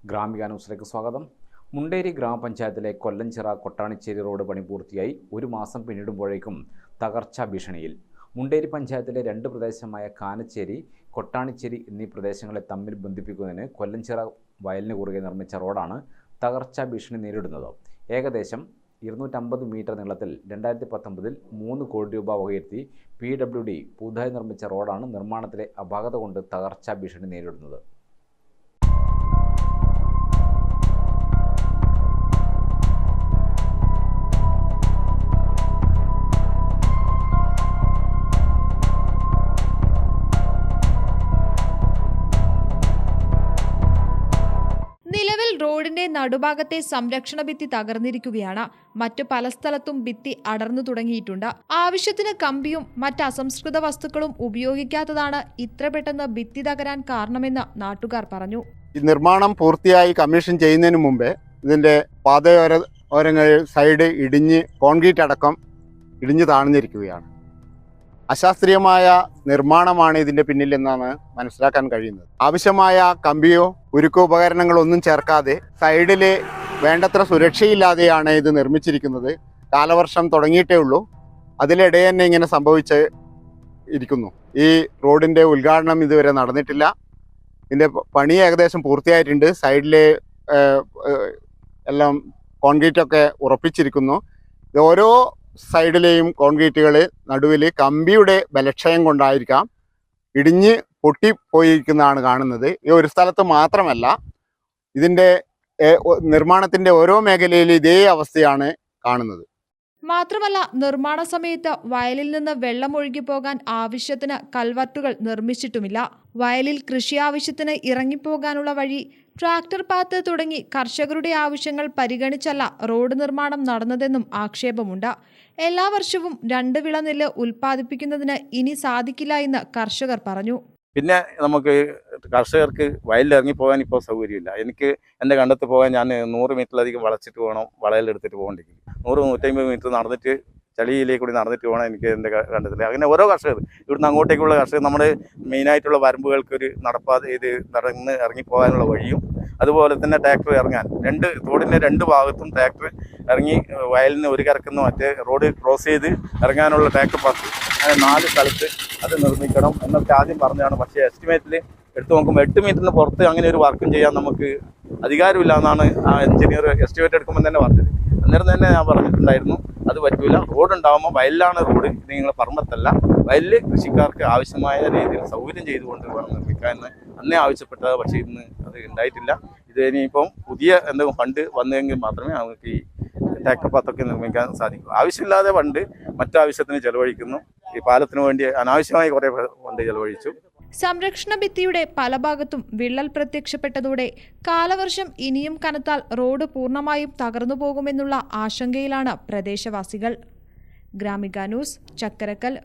ഗ്രാമിക ന്യൂസിലേക്ക് സ്വാഗതം. മുണ്ടേരി ഗ്രാമപഞ്ചായത്തിലെ കൊല്ലഞ്ചിറ കൊട്ടാണിച്ചേരി റോഡ് പണി പൂർത്തിയായി 1 മാസം പിന്നിടുമ്പോഴേക്കും തകർച്ചാ ഭീഷണിയിൽ. മുണ്ടേരി പഞ്ചായത്തിലെ 2 പ്രദേശമായ കാനച്ചേരി, കൊട്ടാണിച്ചേരി എന്നീ പ്രദേശങ്ങളെ തമ്മിൽ ബന്ധിപ്പിക്കുന്നതിന് കൊല്ലഞ്ചിറ വയലിന് കുറുകെ നിർമ്മിച്ച റോഡാണ് തകർച്ചാ ഭീഷണി നേരിടുന്നത്. ഏകദേശം 250 മീറ്റർ നീളത്തിൽ 2019-ൽ 3 കോടി രൂപ വകയിരുത്തി PWD പുതുതായി നിർമ്മിച്ച റോഡാണ് നിർമ്മാണത്തിലെ അപാകത കൊണ്ട് തകർച്ചാ ഭീഷണി നേരിടുന്നത്. നിലവിൽ റോഡിന്റെ നടുഭാഗത്തെ സംരക്ഷണ ഭിത്തി തകർന്നിരിക്കുകയാണ്. മറ്റു പല സ്ഥലത്തും ഭിത്തി അടർന്നു തുടങ്ങിയിട്ടുണ്ട്. ആവശ്യത്തിന് കമ്പിയും മറ്റ് അസംസ്കൃത വസ്തുക്കളും ഉപയോഗിക്കാത്തതാണ് ഇത്ര പെട്ടെന്ന് ഭിത്തി തകരാൻ കാരണമെന്ന് നാട്ടുകാർ പറഞ്ഞു. ഈ നിർമ്മാണം പൂർത്തിയായി കമ്മീഷൻ ചെയ്യുന്നതിന് മുമ്പേ ഇതിന്റെ പാതയോരങ്ങളിൽ സൈഡ് ഇടിഞ്ഞ് കോൺക്രീറ്റ് അടക്കം ഇടിഞ്ഞു താഴ്ന്നിരിക്കുകയാണ്. അശാസ്ത്രീയമായ നിർമ്മാണമാണ് ഇതിന്റെ പിന്നിൽ എന്നാണ് മനസ്സിലാക്കാൻ കഴിയുന്നത്. ആവശ്യമായ കമ്പിയോ ഉരുക്കോ ഉപകരണങ്ങളൊന്നും ചേർക്കാതെ സൈഡിൽ വേണ്ടത്ര സുരക്ഷയില്ലാതെയാണ് ഇത് നിർമ്മിച്ചിരിക്കുന്നത്. കാലവർഷം തുടങ്ങിയിട്ടേ ഉള്ളൂ, അതിലിടെ തന്നെ ഇങ്ങനെ സംഭവിച്ചിരിക്കുന്നു. ഈ റോഡിന്റെ ഉദ്ഘാടനം ഇതുവരെ നടന്നിട്ടില്ല. ഇതിന്റെ പണി ഏകദേശം പൂർത്തിയായിട്ടുണ്ട്. സൈഡിലെ എല്ലാം കോൺക്രീറ്റൊക്കെ ഉറപ്പിച്ചിരിക്കുന്നു. ഓരോ സൈഡിലെയും കോൺക്രീറ്റുകൾ നടുവിൽ കമ്പിയുടെ ബലക്ഷയം കൊണ്ടായിരിക്കാം ഇടിഞ്ഞ് പൊട്ടിപ്പോയിരിക്കുന്നതാണ് കാണുന്നത്. ഈ ഒരു സ്ഥലത്ത് മാത്രമല്ല, ഇതിൻ്റെ നിർമ്മാണത്തിൻ്റെ ഓരോ മേഖലയിലും ഇതേ അവസ്ഥയാണ് കാണുന്നത്. മാത്രമല്ല, നിർമ്മാണ സമയത്ത് വയലിൽ നിന്ന് വെള്ളം ഒഴുകിപ്പോകാൻ ആവശ്യത്തിന് കൽവർട്ടുകൾ നിർമ്മിച്ചിട്ടുമില്ല. വയലിൽ കൃഷി ആവശ്യത്തിന് ഇറങ്ങിപ്പോകാനുള്ള വഴി, ട്രാക്ടർ പാത്ത് തുടങ്ങി കർഷകരുടെ ആവശ്യങ്ങൾ പരിഗണിച്ചല്ല റോഡ് നിർമ്മാണം നടന്നതെന്നും ആക്ഷേപമുണ്ട്. എല്ലാ വർഷവും 2 വിള നെല്ല് ഉൽപ്പാദിപ്പിക്കുന്നതിന് ഇനി സാധിക്കില്ല എന്ന് കർഷകർ പറഞ്ഞു. പിന്നെ നമുക്ക് കർഷകർക്ക് വയലിൽ ഇറങ്ങിപ്പോകാൻ ഇപ്പോൾ സൗകര്യമില്ല. എനിക്ക് എൻ്റെ കണ്ടത്ത് പോകാൻ ഞാൻ 100 മീറ്ററിലധികം വളച്ചിട്ട് വേണം വളയിലെടുത്തിട്ട് പോകേണ്ടിരിക്കും. 100-150 മീറ്റർ നടന്നിട്ട് ചളിയിലേക്ക് കൂടി നടന്നിട്ട് വേണം എനിക്ക് എൻ്റെ കണ്ടത്തിൽ. അങ്ങനെ ഓരോ കർഷകർ ഇവിടുന്ന് അങ്ങോട്ടേക്കുള്ള കർഷകർ നമ്മുടെ മെയിനായിട്ടുള്ള വരമ്പുകൾക്ക് ഒരു നടപ്പാത ഇത് നടന്ന് ഇറങ്ങിപ്പോകാനുള്ള വഴിയും, അതുപോലെ തന്നെ ട്രാക്ടർ ഇറങ്ങാൻ റോഡിൻ്റെ 2 ഭാഗത്തും ട്രാക്ടർ ഇറങ്ങി വയലിന് ഒരു കറക്കുന്ന മറ്റേ റോഡ് ക്രോസ് ചെയ്ത് ഇറങ്ങാനുള്ള ട്രാക്ടർ പാത്ത്, അങ്ങനെ 4 സ്ഥലത്ത് അത് നിർമ്മിക്കണം എന്നൊക്കെ ആദ്യം പറഞ്ഞതാണ്. പക്ഷേ എസ്റ്റിമേറ്റിൽ എടുത്തു നോക്കുമ്പോൾ 8 മീറ്ററിന് പുറത്ത് അങ്ങനെ ഒരു വർക്കും ചെയ്യാൻ നമുക്ക് അധികാരമില്ല എന്നാണ് ആ എഞ്ചിനീയർ എസ്റ്റിമേറ്റ് എടുക്കുമ്പോൾ തന്നെ പറഞ്ഞത്. അന്നേരം തന്നെ ഞാൻ പറഞ്ഞിട്ടുണ്ടായിരുന്നു അത് പറ്റൂല, റോഡ് ഉണ്ടാകുമ്പോൾ വയലിലാണ് റോഡ്, ഇത് നിങ്ങളെ പറമ്പത്തല്ല. വയലിൽ കൃഷിക്കാർക്ക് ആവശ്യമായ രീതിയിൽ സൗകര്യം ചെയ്തുകൊണ്ട് വേണം നിർമ്മിക്കാമെന്ന് അന്നേ ആവശ്യപ്പെട്ടത്. പക്ഷേ ഇന്ന് അത് ഉണ്ടായിട്ടില്ല. ഇത് ഇനിയിപ്പം പുതിയ എന്തെങ്കിലും ഫണ്ട് വന്നെങ്കിൽ മാത്രമേ നമുക്ക് ഈ ട്രാക്ടർ പാത്തൊക്കെ നിർമ്മിക്കാൻ സാധിക്കൂ. ആവശ്യമില്ലാതെ ഫണ്ട് മറ്റാവശ്യത്തിന് ചെലവഴിക്കുന്നു. ഈ പാലത്തിന് വേണ്ടി അനാവശ്യമായി കുറേ ഫണ്ട് ചെലവഴിച്ചു. സംരക്ഷണ ഭിത്തിയുടെ പല ഭാഗത്തും വിള്ളൽ പ്രത്യക്ഷപ്പെട്ടതോടെ കാലവർഷം ഇനിയും കനത്താൽ റോഡ് പൂർണ്ണമായും തകർന്നു പോകുമെന്നുള്ള ആശങ്കയിലാണ് പ്രദേശവാസികൾ. ഗ്രാമിക ന്യൂസ്, ചക്കരക്കൽ.